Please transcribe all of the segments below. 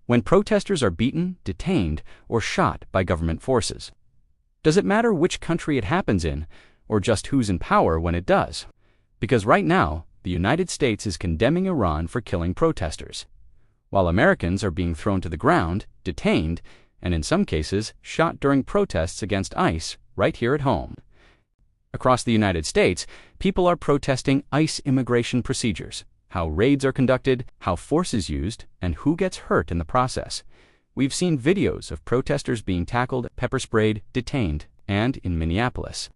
when protesters are beaten, detained, or shot by government forces. Does it matter which country it happens in, or just who's in power when it does? Because right now, the United States is condemning Iran for killing protesters, while Americans are being thrown to the ground, detained, and in some cases, shot during protests against ICE right here at home. Across the United States, people are protesting ICE immigration procedures, how raids are conducted, how force is used, and who gets hurt in the process. We've seen videos of protesters being tackled, pepper sprayed, detained, and in Minneapolis.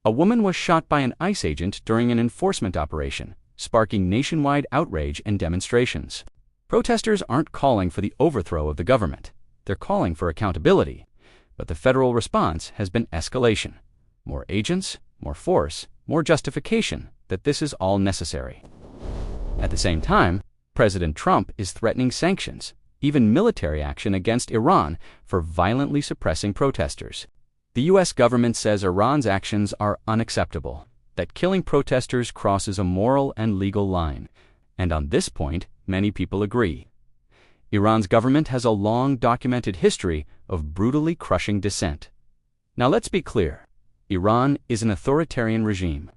A woman was shot by an ICE agent during an enforcement operation, sparking nationwide outrage and demonstrations. Protesters aren't calling for the overthrow of the government. They're calling for accountability. But the federal response has been escalation. More agents, more force, more justification that this is all necessary. At the same time, President Trump is threatening sanctions, even military action against Iran for violently suppressing protesters. The U.S. government says Iran's actions are unacceptable, that killing protesters crosses a moral and legal line. And on this point, many people agree. Iran's government has a long documented history of brutally crushing dissent. Now let's be clear. Iran is an authoritarian regime.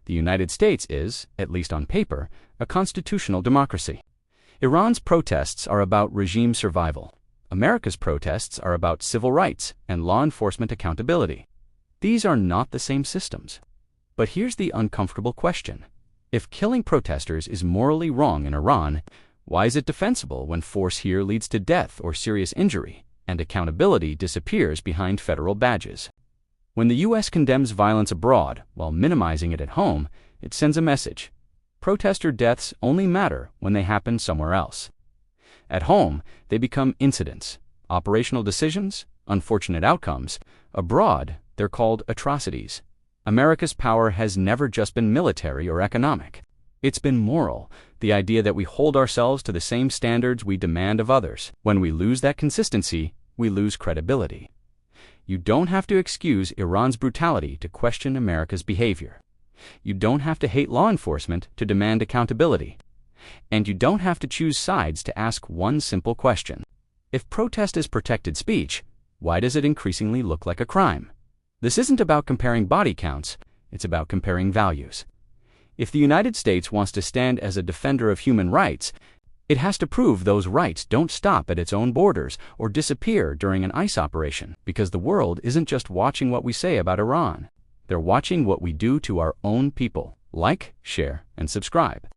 The United States is, at least on paper, a constitutional democracy. Iran's protests are about regime survival. America's protests are about civil rights and law enforcement accountability. These are not the same systems. But here's the uncomfortable question. If killing protesters is morally wrong in Iran, why is it defensible when force here leads to death or serious injury, and accountability disappears behind federal badges? When the U.S. condemns violence abroad while minimizing it at home, it sends a message. Protester deaths only matter when they happen somewhere else. At home, they become incidents, operational decisions, unfortunate outcomes. Abroad, they're called atrocities. America's power has never just been military or economic. It's been moral, the idea that we hold ourselves to the same standards we demand of others. When we lose that consistency, we lose credibility. You don't have to excuse Iran's brutality to question America's behavior. You don't have to hate law enforcement to demand accountability. And you don't have to choose sides to ask one simple question. If protest is protected speech, why does it increasingly look like a crime? This isn't about comparing body counts, it's about comparing values. If the United States wants to stand as a defender of human rights, it has to prove those rights don't stop at its own borders or disappear during an ICE operation, because the world isn't just watching what we say about Iran. They're watching what we do to our own people. Like, share, and subscribe.